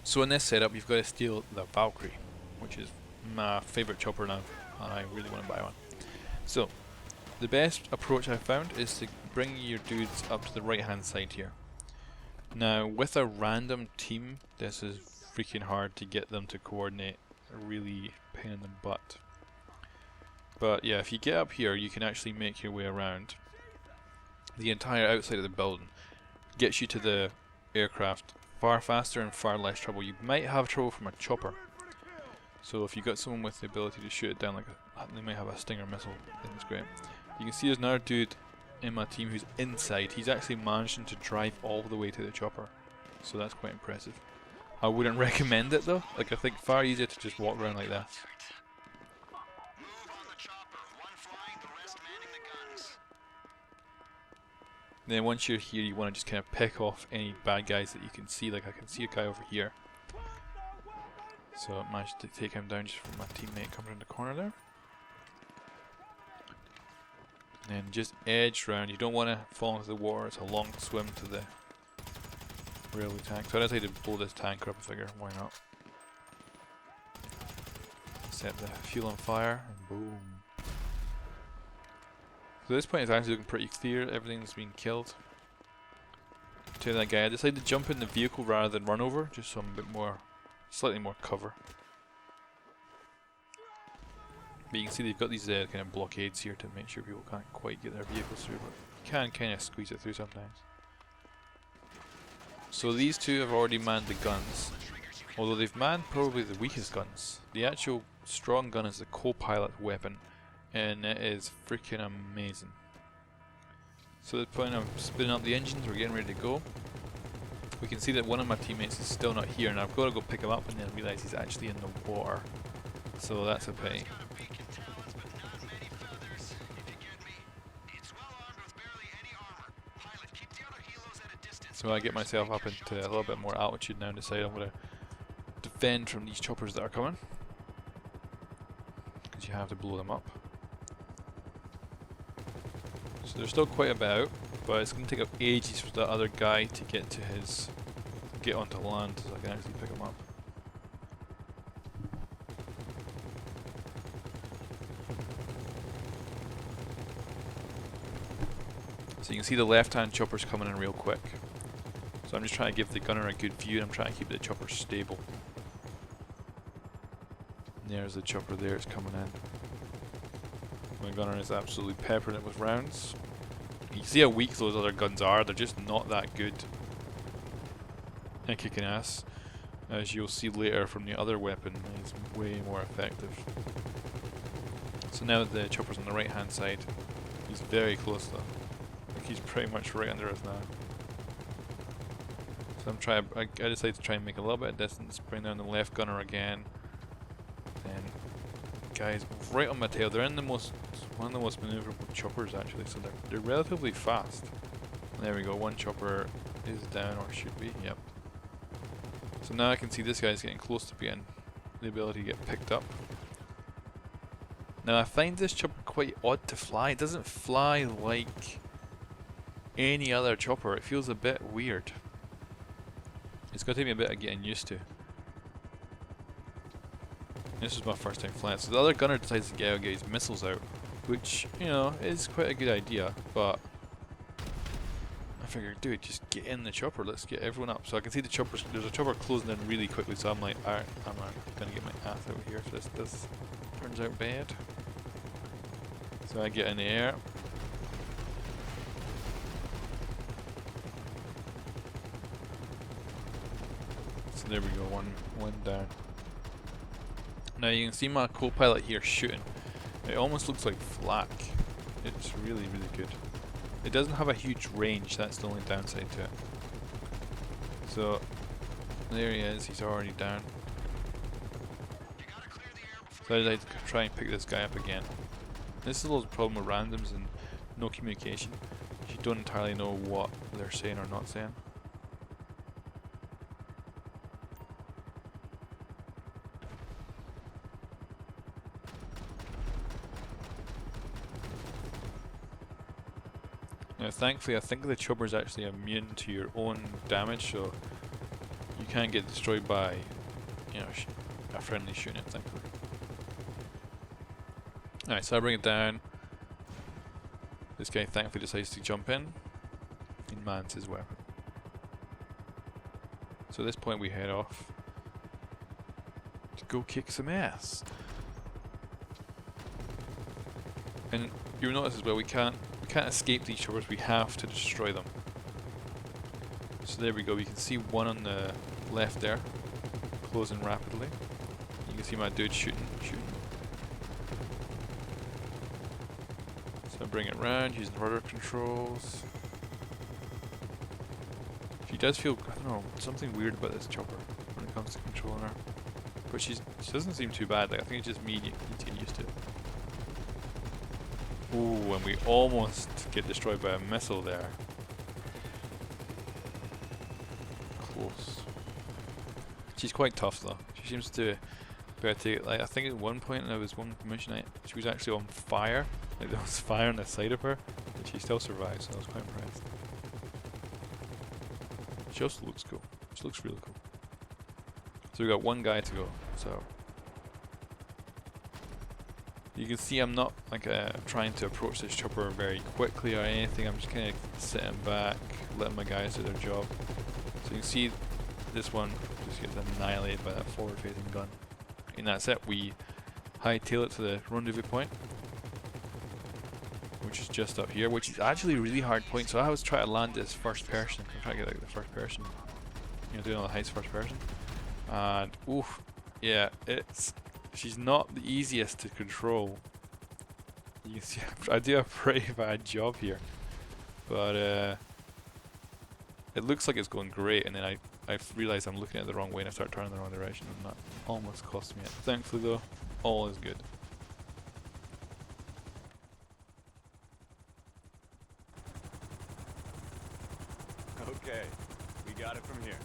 So in this setup, you've got to steal the Valkyrie, which is my favourite chopper now. I really want to buy one. So the best approach I've found is to bring your dudes up to the right hand side here. Now with a random team, this is freaking hard to get them to coordinate. A really pain in the butt. But yeah, if you get up here, you can actually make your way around the entire outside of the building. Gets you to the aircraft far faster and far less trouble. You might have trouble from a chopper. So if you got someone with the ability to shoot it down, like they might have a Stinger missile, then it's great. You can see there's another dude in my team who's inside. He's actually managing to drive all the way to the chopper. So that's quite impressive. I wouldn't recommend it though. Like I think far easier to just walk around like this. Then once you're here, you want to just kind of pick off any bad guys that you can see. Like I can see a guy over here. So I managed to take him down just from my teammate coming around the corner there. And then just edge round. You don't want to fall into the water. It's a long swim to the railway tank. So I decided to blow this tank up. I figure, why not? Set the fuel on fire and boom. So at this point it's actually looking pretty clear. Everything's been killed. To that guy, I decided to jump in the vehicle rather than run over, just so I'm a bit more, slightly more cover. But you can see they've got these kind of blockades here to make sure people can't quite get their vehicles through, but you can kind of squeeze it through sometimes. So these two have already manned the guns, although they've manned probably the weakest guns. The actual strong gun is the co-pilot weapon, and it is freaking amazing. So at the point I'm spinning up the engines, we're getting ready to go. We can see that one of my teammates is still not here, and I've got to go pick him up and then realise he's actually in the water. So that's a pity. So I get myself up into a little bit more altitude now and decide I'm going to defend from these choppers that are coming. Because you have to blow them up. So there's still quite a bit out, but it's going to take up ages for the other guy to get onto land so I can actually pick him up. So you can see the left hand chopper's coming in real quick. So I'm just trying to give the gunner a good view and I'm trying to keep the chopper stable. And there's the chopper there, it's coming in. My gunner is absolutely peppering it with rounds. You can see how weak those other guns are, they're just not that good at kicking ass. As you'll see later from the other weapon, it's way more effective. So now the chopper's on the right hand side. He's very close though. Like he's pretty much right under us now. So I decided to try and make a little bit of distance, bring down the left gunner again. Then guys right on my tail. They're in one of the most maneuverable choppers actually, so they're relatively fast. There we go, one chopper is down, or should be, yep. So now I can see this guy's getting close to being the ability to get picked up. Now I find this chopper quite odd to fly. It doesn't fly like any other chopper. It feels a bit weird. It's going to take me a bit of getting used to. This is my first time flying. So the other gunner decides to get his missiles out, which, you know, is quite a good idea, but I figured, dude, just get in the chopper, let's get everyone up. So I can see the choppers, there's a chopper closing in really quickly, so I'm like, alright, I'm gonna get my ass out here if this turns out bad. So I get in the air. So there we go, one down. Now you can see my co-pilot here shooting. It almost looks like flak. It's really, really good. It doesn't have a huge range, that's the only downside to it. So, there he is, he's already down. So I decided to try and pick this guy up again. This is a little problem with randoms and no communication. You don't entirely know what they're saying or not saying. Now thankfully I think the chopper is actually immune to your own damage, so you can't get destroyed by, you know, a friendly shooting it, thankfully. Alright, so I bring it down. This guy thankfully decides to jump in and mans his weapon. So at this point we head off to go kick some ass. And you'll notice as well we can't escape these choppers, we have to destroy them. So there we go, you can see one on the left there, closing rapidly. You can see my dude shooting. So I bring it round using rudder controls. She does feel, I don't know, something weird about this chopper when it comes to controlling her. But she doesn't seem too bad, like I think it's just me, you need to get used to it. Ooh, and we almost get destroyed by a missile there. Close. She's quite tough though. She seems to be able to, like, I think at one point there was one mission she was actually on fire. Like there was fire on the side of her, but she still survived, so I was quite impressed. She also looks cool. She looks really cool. So we got one guy to go. So you can see I'm not like trying to approach this chopper very quickly or anything. I'm just kind of sitting back, letting my guys do their job. So you can see this one just gets annihilated by that forward-facing gun. And that's it. We hightail it to the rendezvous point, which is just up here, which is actually a really hard point. So I always try to land this first person. I'm trying to get like the first person, you know, doing all the heists first person. And oof, yeah, she's not the easiest to control. You can see I do a pretty bad job here, but it looks like it's going great, and then I realize I'm looking at it the wrong way and I start turning the wrong direction, and that almost cost me it. Thankfully though, all is good. Okay, we got it from here.